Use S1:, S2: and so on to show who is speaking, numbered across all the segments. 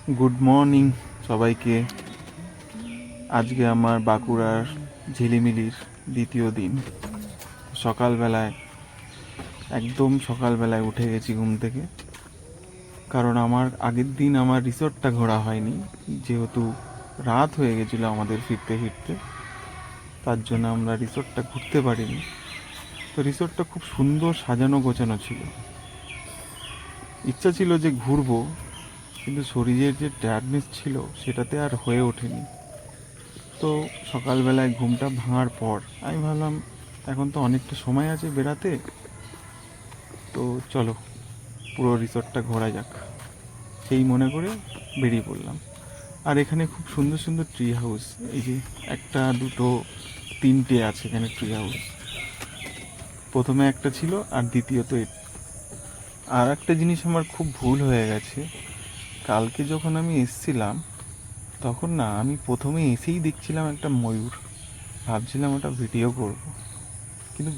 S1: Good morning সবাইকে। আজকে আমার বাঁকুড়ার ঝিলিমিলির দ্বিতীয় দিন। একদম সকালবেলায় উঠে গেছি ঘুম থেকে, কারণ আমার আগের দিন আমার রিসর্টটা ঘোরা হয়নি, যেহেতু রাত হয়ে গেছিলো আমাদের ফিরতে ফিরতে। তার জন্য আমরা রিসর্টটা ঘুরতে পারিনি। তো রিসর্টটা খুব সুন্দর সাজানো গোছানো ছিল। ইচ্ছা ছিল যে ঘুরবো, কিন্তু শরীরের যে টায়ার্ডনেস ছিল সেটাতে আর হয়ে ওঠেনি। তো সকালবেলায় ঘুমটা ভাঙার পর আমি ভাবলাম এখন তো অনেকটা সময় আছে বেরাতে, তো চলো পুরো রিসর্টটা ঘোরা যাক। সেই মনে করে বেরিয়ে পড়লাম। আর এখানে খুব সুন্দর সুন্দর ট্রি হাউস, এই যে একটা দুটো তিনটে আছে এখানে ট্রি হাউস। প্রথমে একটা ছিল, আর দ্বিতীয়ত আর একটা জিনিস আমার খুব ভুল হয়ে গেছে। কালকে যখন আমি এসছিলাম তখন না, আমি প্রথমে এসেই দেখছিলাম একটা ময়ূর। ভাবছিলাম ওটা ভিডিও করব, কিন্তু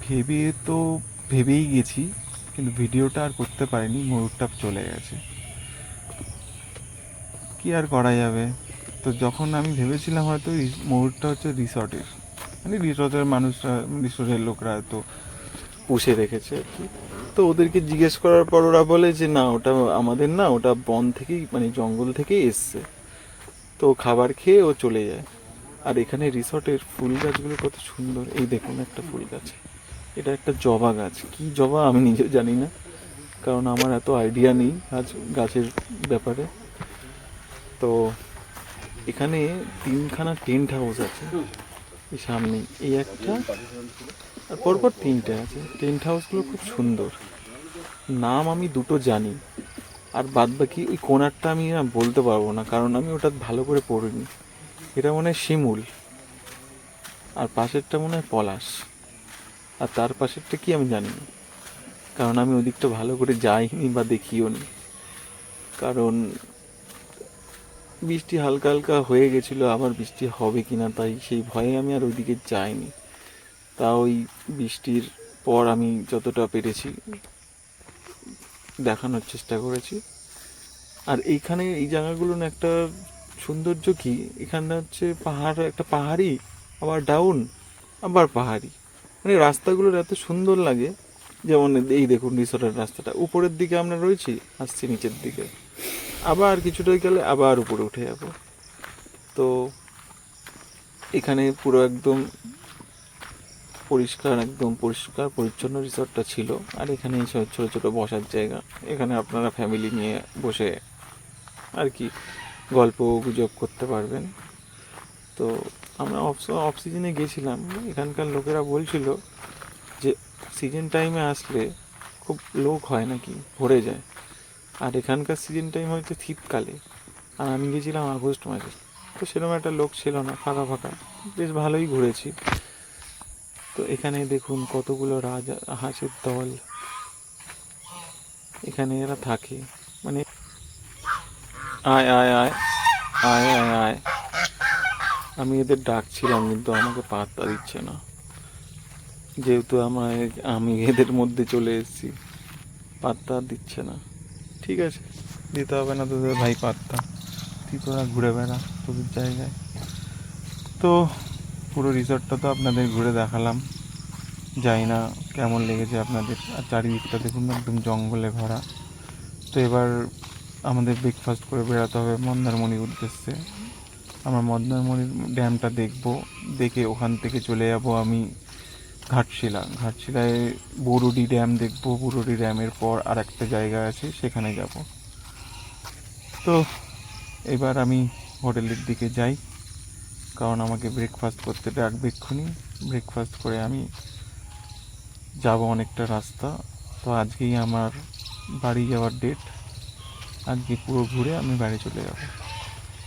S1: ভেবে তো ভেবেই গেছি, কিন্তু ভিডিওটা আর করতে পারিনি, ময়ূরটা চলে গেছে। কি আর করা যাবে। তো যখন আমি ভেবেছিলাম হয়তো ময়ূরটা হচ্ছে রিসর্টের, মানে রিসর্টের মানুষরা, রিসর্টের লোকরা হয়তো পুষে রেখেছে আর কি। তো ওদেরকে জিজ্ঞেস করার পর ওরা বলে যে না, ওটা আমাদের না, ওটা বন থেকেই, মানে জঙ্গল থেকেই এসছে। তো খাবার খেয়ে ও চলে যায়। আর এখানে রিসর্টের ফুল গাছগুলো কত সুন্দর। এই দেখুন একটা ফুল গাছ, এটা একটা জবা গাছ। কি জবা আমি নিজেও জানি না, কারণ আমার এত আইডিয়া নেই গাছের ব্যাপারে। তো এখানে তিনখানা টেন্ট হাউস আছে এই সামনে, এই একটা, আর পরপর তিনটে আছে। টেন্ট হাউসগুলো খুব সুন্দর। নাম আমি দুটো জানি, আর বাদ বাকি ওই কোণারটা আমি না বলতে পারবো না, কারণ আমি ওটা ভালো করে পড়িনি। এটা মনে হয় শিমুল, আর পাশেরটা মনে হয় পলাশ, আর তার পাশেরটা কি আমি জানি না, কারণ আমি ওদিকটা ভালো করে যাইনি বা দেখিও নি। কারণ বৃষ্টি হালকা হালকা হয়ে গেছিলো, আবার বৃষ্টি হবে কিনা তাই সেই ভয়ে আমি আর ওইদিকে যাইনি। তা ওই বৃষ্টির পর আমি যতটা পেরেছি দেখানোর চেষ্টা করেছি। আর এইখানে এই জায়গাগুলো না একটা সৌন্দর্য কি, এখানটা হচ্ছে পাহাড়, একটা পাহাড়ি, আবার ডাউন, আবার পাহাড়ি, মানে রাস্তাগুলোর এত সুন্দর লাগে। যেমন এই দেখুন রিসোর্টের রাস্তাটা, উপরের দিকে আমরা রয়েছি, আসছি নিচের দিকে, আবার কিছুটা গেলে আবার উপরে উঠে যাব। তো এখানে পুরো একদম পরিষ্কার, একদম পরিষ্কার পরিচ্ছন্ন রিসর্টটা ছিল। আর এখানে এই সব ছোটো ছোটো বসার জায়গা, এখানে আপনারা ফ্যামিলি নিয়ে বসে আর কি গল্প গুজব করতে পারবেন। তো আমরা অফ সিজনে গেছিলাম, এখানকার লোকেরা বলছিল যে সিজন টাইমে আসলে খুব লোক হয় নাকি, ভরে যায়। আর এখানকার সিজন টাইম হচ্ছে শীতকালে, আর আমি গেছিলাম আগস্ট মাসে, তো সেরকম একটা লোক ছিল না, ফাঁকা ফাঁকা, বেশ ভালোই ঘুরেছি। তো এখানে দেখুন কতগুলো হাঁসের দল, এখানে এরা থাকে, মানে আয় আয় আয় আয় আয় আয়। আমি এদের ডাকছিলাম কিন্তু আমাকে পাত্তা দিচ্ছে না, যেহেতু আমি এদের মধ্যে চলে এসেছি, পাত্তা দিচ্ছে না। ঠিক আছে, দিতে হবে না তোদের ভাই পাত্তা, তুই তোরা ঘুরে বেড়া তোদের জায়গায়। তো পুরো রিসর্টটা তো আপনাদের ঘুরে দেখালাম, জানি না কেমন লেগেছে আপনাদের। আর চারিদিকটা দেখুন একদম জঙ্গলে ভরা। তো এবার আমাদের ব্রেকফাস্ট করে বেড়াতে হবে মন্দারমণির উদ্দেশ্যে। আমরা মন্দারমণির ড্যামটা দেখব, দেখে ওখান থেকে চলে যাব আমি ঘাটশিলায় বুরুডি ড্যাম দেখব। বুরুডি ড্যামের পর আর একটা জায়গা আছে, সেখানে যাব। তো এবার আমি হোটেলের দিকে যাই, কারণ আমাকে ব্রেকফাস্ট করতে ডাকবে এক্ষুনি। ব্রেকফাস্ট করে আমি যাব অনেকটা রাস্তা। তো আজকেই আমার বাড়ি যাওয়ার ডেট, আজকে পুরো ঘুরে আমি বাড়ি চলে যাব।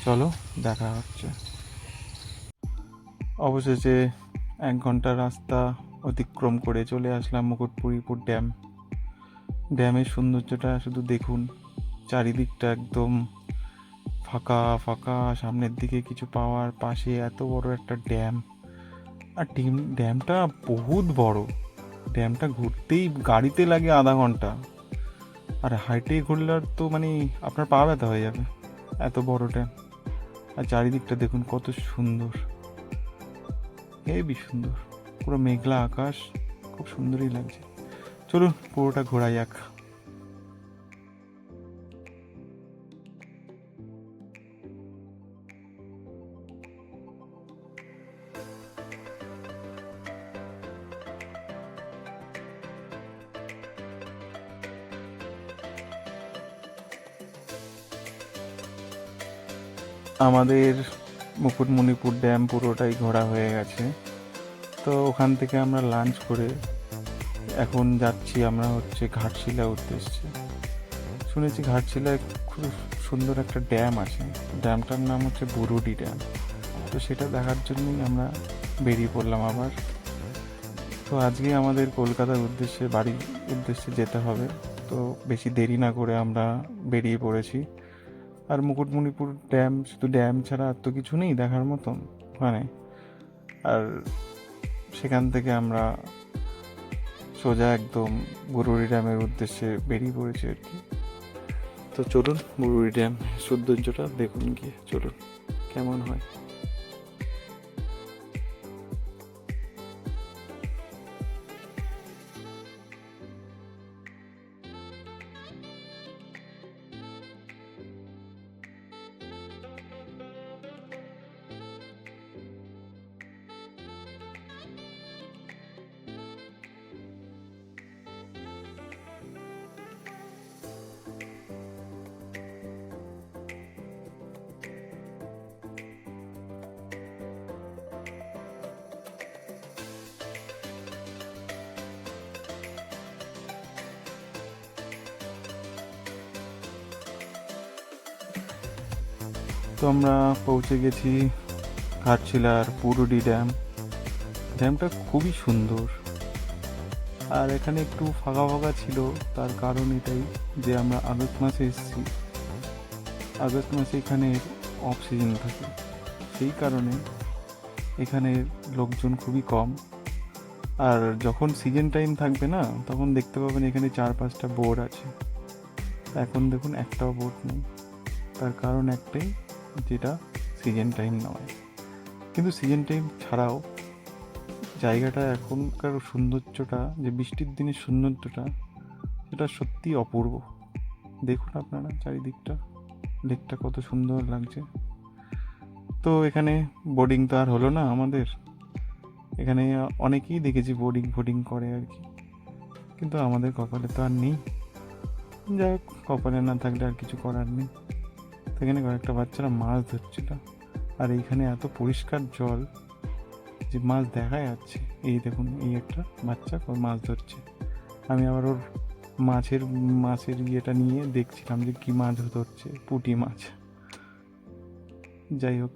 S1: চলো দেখা হচ্ছে। অবশেষে 1 ঘন্টা রাস্তা অতিক্রম করে চলে আসলাম মুকুটমণিপুর ড্যাম। ড্যামের সৌন্দর্যটা শুধু দেখুন, চারিদিকটা একদম ফাঁকা ফাঁকা, সামনের দিকে কিছু পাওয়ার, পাশে এত বড় একটা ড্যাম। আর ড্যামটা বহুত বড়। ড্যামটা ঘুরতেই গাড়িতে লাগে আধা ঘন্টা, আর হাইটে ঘুরলে তো মানে আপনার পা ব্যথা হয়ে যাবে। এত বড় ড্যাম। আর চারিদিকটা দেখুন কত সুন্দর, হেবি সুন্দর, পুরো মেঘলা আকাশ, খুব সুন্দরই লাগছে। চলুন পুরোটা ঘোরা যাক। আমাদের মুকুটমণিপুর ড্যাম পুরোটাই ঘোরা হয়ে গেছে। তো ওখান থেকে আমরা লাঞ্চ করে এখন যাচ্ছি আমরা হচ্ছে ঘাটশিলা উদ্দেশ্যে। শুনেছি ঘাটশিলায় খুব সুন্দর একটা ড্যাম আছে, ড্যামটার নাম হচ্ছে বুরুডি ড্যাম। তো সেটা দেখার জন্যই আমরা বেরিয়ে পড়লাম আবার। তো আজকে আমাদের কলকাতার উদ্দেশ্যে, বাড়ির উদ্দেশ্যে যেতে হবে। তো বেশি দেরি না করে আমরা বেরিয়ে পড়েছি। আর মুকুটমণিপুর ড্যাম শুধু ড্যাম ছাড়া আর তো কিছু নেই দেখার মতন ওখানে। আর সেখান থেকে আমরা সোজা একদম বুরুডি ড্যামের উদ্দেশ্যে বেরিয়ে পড়েছি আর কি। তো চলুন বুরুডি ড্যাম সৌন্দর্যটা দেখুন গিয়ে, চলুন কেমন হয়। তো আমরা পৌঁছে গেছি ঘাটশিলার বুরুডি ড্যাম। ড্যামটা খুবই সুন্দর। আর এখানে একটু ফাঁকা ফাঁকা ছিল, তার কারণ এটাই যে আমরা আগস্ট মাসে এসেছি। আগস্ট মাসে এখানে অফ সিজন থাকে, সেই কারণে এখানে লোকজন খুবই কম। আর যখন সিজন টাইম থাকবে না, তখন দেখতে পাবেন এখানে 4-5টা বোট আছে। এখন দেখুন একটাও বোট নেই, তার কারণ একটাই, যেটা সিজন টাইম নয়। কিন্তু সিজন টাইম ছাড়াও জায়গাটা এখনকার সৌন্দর্যটা, যে বৃষ্টির দিনের সৌন্দর্যটা, সেটা সত্যি অপূর্ব। দেখুন আপনারা চারিদিকটা, লেকটা কত সুন্দর লাগছে। তো এখানে বোর্ডিং তো আর হলো না আমাদের। এখানে অনেকেই দেখেছি বোর্ডিং করে আর কি, কিন্তু আমাদের কপালে তো আর নেই। যাই হোক, কপালে না থাকলে আর কিছু করার নেই। সেখানে কয়েকটা বাচ্চারা মাছ ধরছিল। আর এইখানে এত পরিষ্কার জল যে মাছ দেখা যাচ্ছে। এই দেখুন, এই একটা বাচ্চা ওর মাছ ধরছে। আমি আবার ওর মাছের ইয়েটা নিয়ে দেখছিলাম যে কি মাছ ধরছে, পুঁটি মাছ। যাই হোক,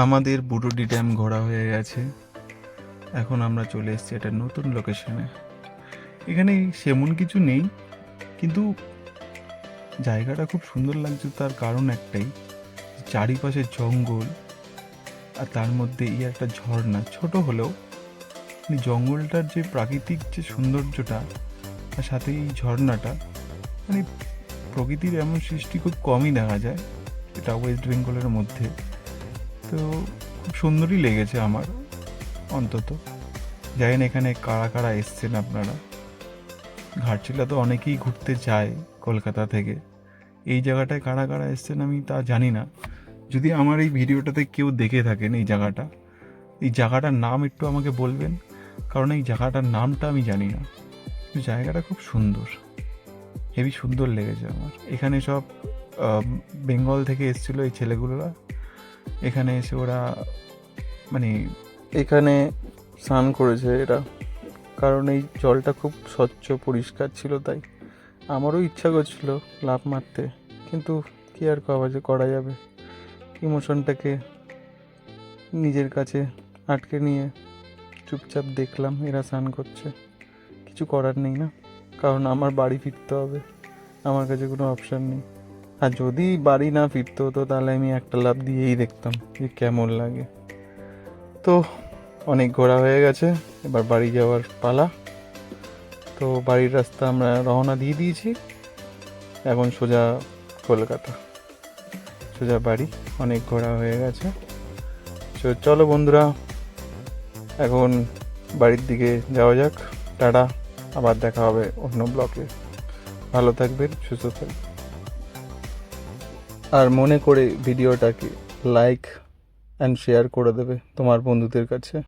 S1: আমাদের বুরুডি ড্যাম ঘোরা হয়ে গেছে। এখন আমরা চলে এসেছি একটা নতুন লোকেশনে। এখানে সেমন কিছু নেই, কিন্তু জায়গাটা খুব সুন্দর লাগছে। তার কারণ একটাই, চারিপাশে জঙ্গল, আর তার মধ্যে একটা ঝর্ণা, ছোট হলেও জঙ্গলটার যে প্রাকৃতিক যে সৌন্দর্যটা, আর সাথে এই ঝর্ণাটা, মানে প্রকৃতির এমন সৃষ্টি খুব কমই দেখা যায় এটা ওয়েস্ট বেঙ্গলের মধ্যে। তো খুব সুন্দরই লেগেছে আমার অন্তত। জানি না এখানে কারা কারা এসছেন আপনারা। ঘাটশিলা তো অনেকেই ঘুরতে যায় কলকাতা থেকে, এই জায়গাটায় কারা কারা এসছেন আমি তা জানি না। যদি আমার এই ভিডিওটাতে কেউ দেখে থাকেন এই জায়গাটার নাম একটু আমাকে বলবেন, কারণ এই জায়গাটার নামটা আমি জানি না। কিন্তু জায়গাটা খুব সুন্দর, হেবি সুন্দর লেগেছে আমার। এখানে সব বেঙ্গল থেকে এসেছিলো এই ছেলেগুলোরা। এখানে এসে ওরা মানে এখানে স্নান করেছে এরা, কারণ এই জলটা খুব স্বচ্ছ পরিষ্কার ছিল। তাই আমারও ইচ্ছা করছিল লাফ মারতে, কিন্তু কি আর করা যাবে। ইমোশনটাকে নিজের কাছে আটকে নিয়ে চুপচাপ দেখলাম এরা স্নান করছে। কিছু করার নেই না, কারণ আমার বাড়ি ফিরতে হবে, আমার কাছে কোনো অপশান নেই। আর যদি বাড়ি না ফিরতে হতো, তাহলে আমি একটা লাফ দিয়েই দেখতাম যে কেমন লাগে। তো অনেক ঘোরা হয়ে গেছে, এবার বাড়ি যাওয়ার পালা। তো বাড়ির রাস্তা আমরা রওনা দিয়ে দিয়েছি। এখন সোজা কলকাতা, সোজা বাড়ি। অনেক ঘোরা হয়ে গেছে। চলো বন্ধুরা, এখন বাড়ির দিকে যাওয়া যাক। টাটা, আবার দেখা হবে অন্য ব্লগে। ভালো থাকবেন, সুস্থ থাকবেন। আর মনে করে ভিডিওটাকে লাইক অ্যান্ড শেয়ার করে দেবে তোমার বন্ধুদের কাছে।